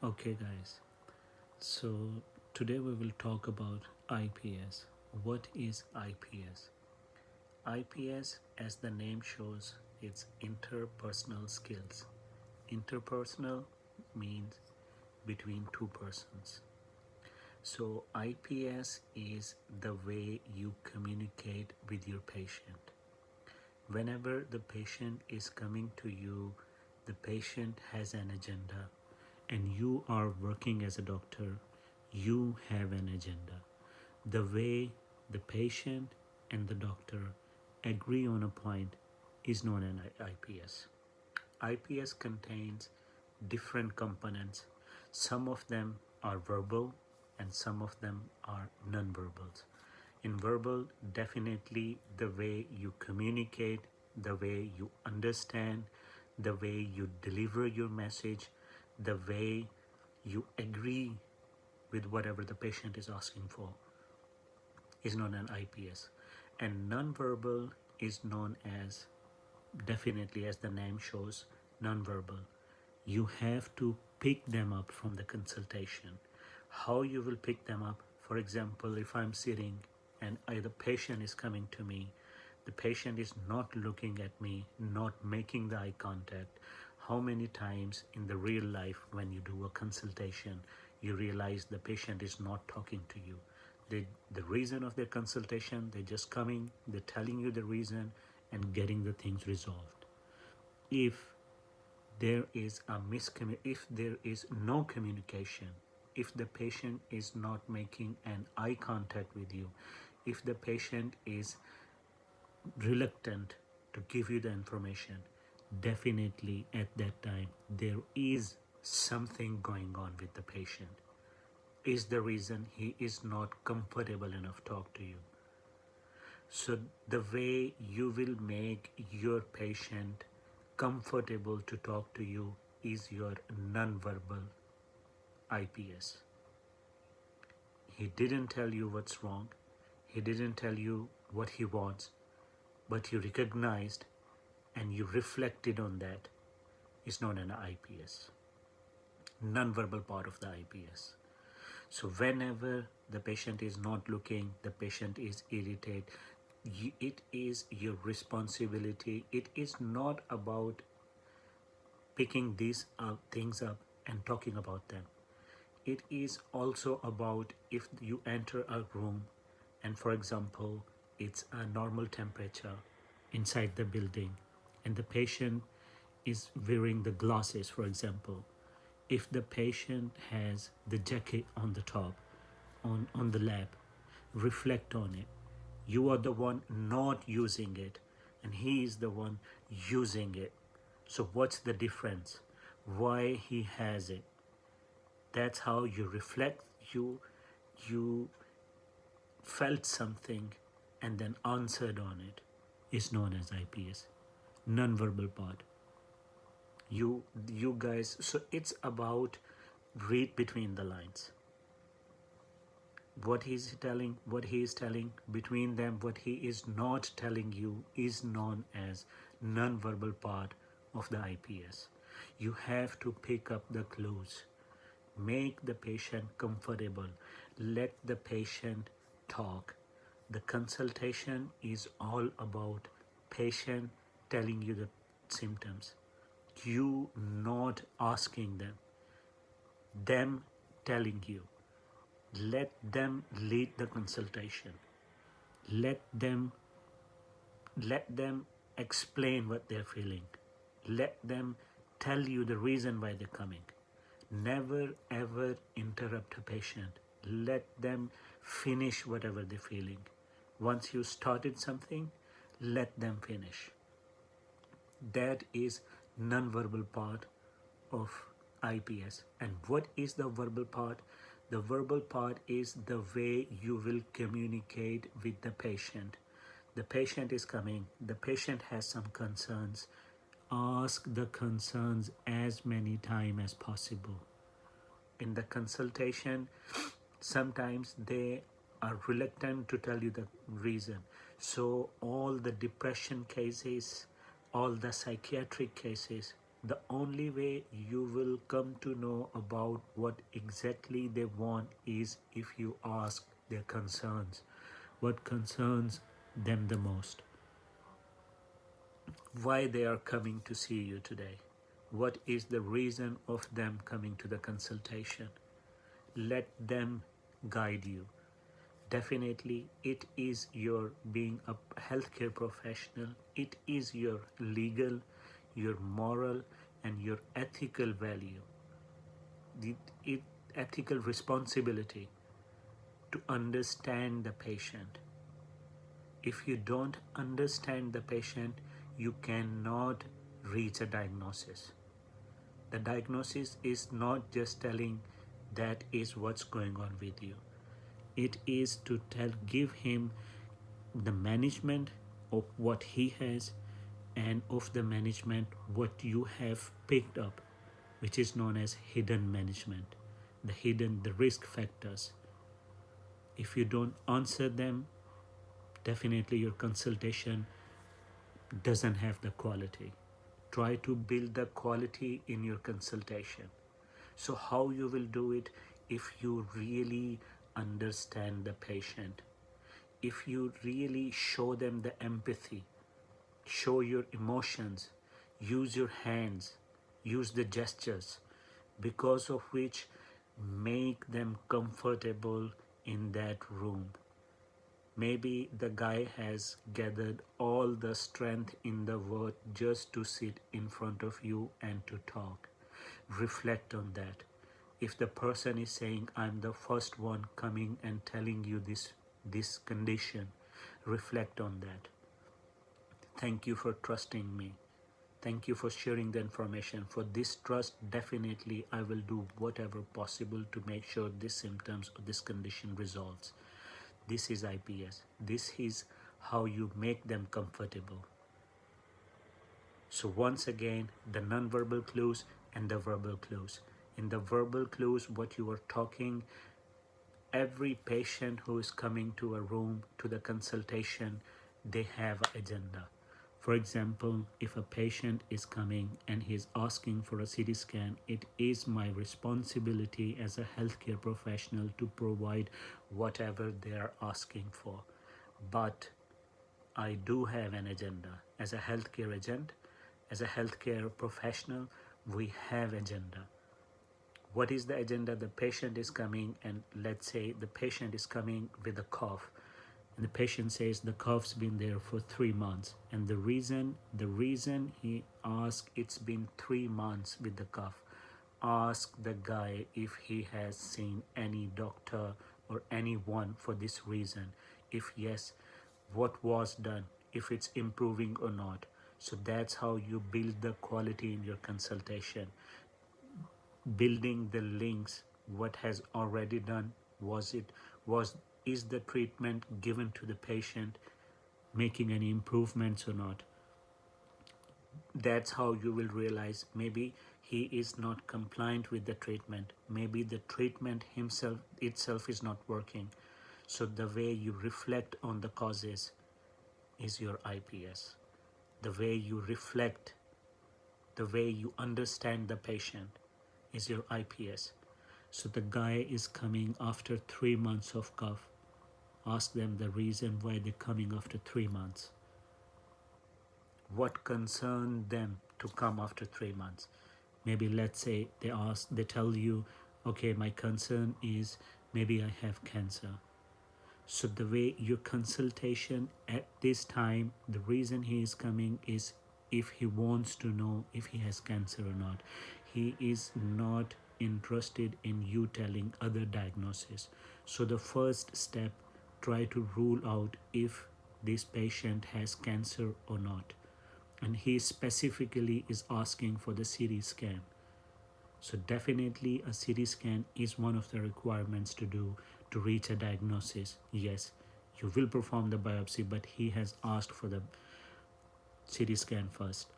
Okay, guys, so today we will talk about IPS. What is IPS? IPS, as the name shows, it's interpersonal skills. Interpersonal means between two persons. So, IPS is the way you communicate with your patient. Whenever the patient is coming to you, the patient has an agenda, and you are working as a doctor, you have an agenda. The way the patient and the doctor agree on a point is known as IPS. IPS contains different components. Some of them are verbal and some of them are non-verbals. In verbal, definitely the way you communicate, the way you understand, the way you deliver your message, the way you agree with whatever the patient is asking for is known as IPS. And non-verbal is known as, definitely as the name shows, non-verbal. You have to pick them up from the consultation. How you will pick them up? For example, if I'm sitting and the patient is coming to me, the patient is not looking at me, not making the eye contact. How many times in the real life when you do a consultation, you realize the patient is not talking to you? The reason of their consultation, they're just coming, they're telling you the reason and getting the things resolved. If there is if there is no communication, if the patient is not making an eye contact with you, if the patient is reluctant to give you the information, definitely at that time there is something going on with the patient. Is the reason he is not comfortable enough to talk to you. So the way you will make your patient comfortable to talk to you is your non-verbal IPS. He didn't tell you what's wrong. He didn't tell you what he wants, but you recognized and you reflected on that is known as an IPS, non-verbal part of the IPS. So whenever the patient is not looking, the patient is irritated, it is your responsibility. It is not about picking these things up and talking about them. It is also about if you enter a room and, for example, it's a normal temperature inside the building and the patient is wearing the glasses, for example. If the patient has the jacket on the top, on the lap, reflect on it. You are the one not using it and he is the one using it. So what's the difference? Why he has it? That's how you reflect. You felt something and then answered on it is known as IPS, non-verbal part. You guys, so it's about read between the lines. What he's telling, what he is telling between them, what he is not telling you is known as non-verbal part of the IPS. You have to pick up the clues. Make the patient comfortable. Let the patient talk. The consultation is all about patient telling you the symptoms. You not asking them telling you. Let them lead the consultation. Let them let them explain what they're feeling. Let them tell you the reason why they're coming. Never ever interrupt a patient. Let them finish whatever they're feeling. Once you started something, let them finish. That is non-verbal part of IPS. And what is the verbal part? The verbal part is the way you will communicate with the patient. The patient is coming, the patient has some concerns. Ask the concerns as many times as possible. In the consultation, sometimes they are reluctant to tell you the reason. So all the depression cases, all the psychiatric cases, The only way you will come to know about what exactly they want is if you ask their concerns. What concerns them the most? Why they are coming to see you today? What is the reason of them coming to the consultation? Let them guide you. Definitely, it is your being a healthcare professional, it is your legal, your moral, and your ethical value, the ethical responsibility to understand the patient. If you don't understand the patient, you cannot reach a diagnosis. The diagnosis is not just telling that is what's going on with you. It is to give him the management of what he has and of the management what you have picked up, which is known as hidden management, the risk factors. If you don't answer them, definitely your consultation doesn't have the quality. Try to build the quality in your consultation. So how you will do it? If you really understand the patient, if you really show them the empathy, show your emotions, use your hands, use the gestures, because of which make them comfortable in that room. Maybe the guy has gathered all the strength in the world just to sit in front of you and to talk. Reflect on that. If the person is saying, I'm the first one coming and telling you this condition, reflect on that. Thank you for trusting me. Thank you for sharing the information. For this trust, definitely I will do whatever possible to make sure these symptoms or this condition resolves. This is IPS. This is how you make them comfortable. So once again, the non-verbal clues and the verbal clues. In the verbal clues, what you are talking, every patient who is coming to a room, to the consultation, they have an agenda. For example, if a patient is coming and he is asking for a CT scan, it is my responsibility as a healthcare professional to provide whatever they are asking for. But I do have an agenda. As a healthcare agent, as a healthcare professional, we have agenda. What is the agenda? The patient is coming, and let's say the patient is coming with a cough, and the patient says the cough's been there for 3 months, and the reason he asks, it's been 3 months with the cough. Ask the guy if he has seen any doctor or anyone for this reason. If yes, what was done, if it's improving or not. So that's how you build the quality in your consultation. Building the links, what has already done, is the treatment given to the patient making any improvements or not. That's how you will realize maybe he is not compliant with the treatment, maybe the treatment itself is not working. So the way you reflect on the causes is your IPS. The way you reflect, the way you understand the patient is your IPS. So the guy is coming after 3 months of cough. Ask them the reason why they're coming after 3 months. What concerned them to come after 3 months? Maybe let's say they tell you, okay, my concern is maybe I have cancer. So the way your consultation at this time, the reason he is coming is if he wants to know if he has cancer or not. He is not interested in you telling other diagnosis. So the first step, try to rule out if this patient has cancer or not. And he specifically is asking for the CT scan. So definitely a CT scan is one of the requirements to do to reach a diagnosis. Yes, you will perform the biopsy, but he has asked for the CT scan first.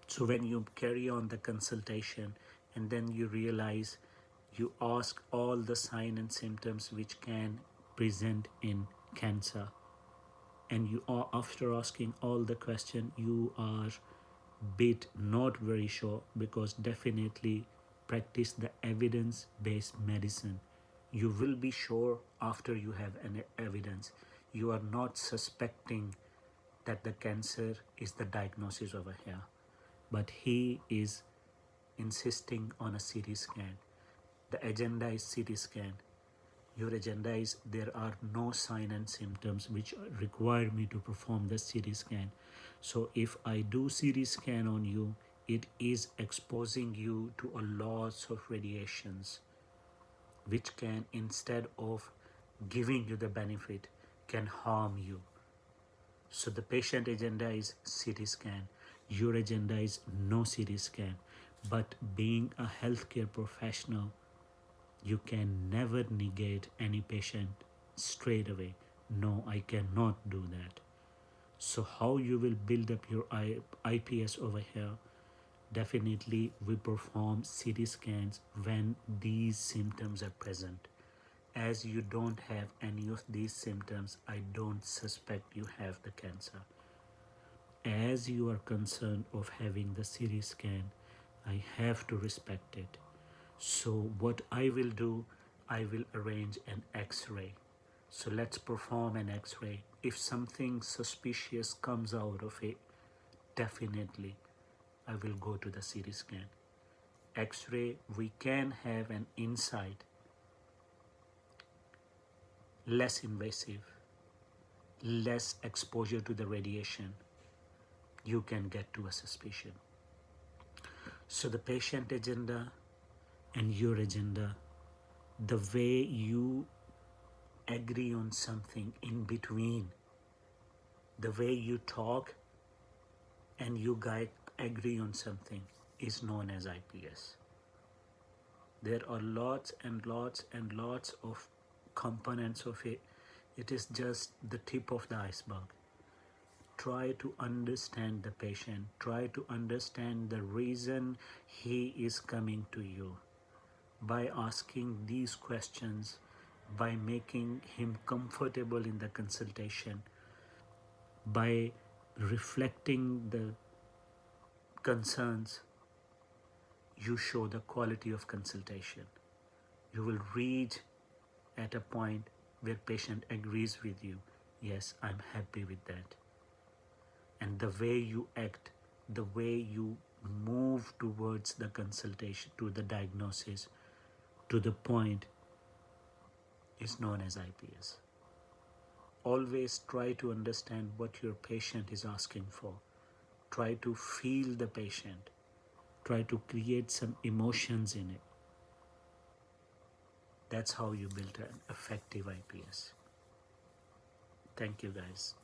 So when you carry on the consultation and then you realize, you ask all the signs and symptoms which can present in cancer, and you are, after asking all the question, you are bit not very sure, because definitely practice the evidence based medicine. You will be sure after you have an evidence. You are not suspecting that the cancer is the diagnosis over here, but he is insisting on a CT scan. The agenda is CT scan. Your agenda is there are no sign and symptoms which require me to perform the CT scan. So if I do CT scan on you, it is exposing you to a lots of radiations which can, instead of giving you the benefit, can harm you. So the patient agenda is CT scan. Your agenda is no CT scan. But being a healthcare professional, you can never negate any patient straight away. No, I cannot do that. So how you will build up your IPS over here? Definitely we perform CT scans when these symptoms are present. As you don't have any of these symptoms, I don't suspect you have the cancer. As you are concerned of having the CT scan, I have to respect it. So what I will do, I will arrange an X-ray. So let's perform an X-ray. If something suspicious comes out of it, definitely I will go to the CT scan. X-ray, we can have an insight, less invasive, less exposure to the radiation. You can get to a suspicion. So the patient agenda and your agenda, the way you agree on something in between, the way you talk and you guys agree on something, is known as IPS. There are lots and lots and lots of components of it. It is just the tip of the iceberg. Try to understand the patient. Try to understand the reason he is coming to you. By asking these questions, by making him comfortable in the consultation, by reflecting the concerns, you show the quality of consultation. You will reach at a point where patient agrees with you. Yes, I'm happy with that. And the way you act, the way you move towards the consultation, to the diagnosis, to the point, is known as IPS. Always try to understand what your patient is asking for. Try to feel the patient. Try to create some emotions in it. That's how you build an effective IPS. Thank you, guys.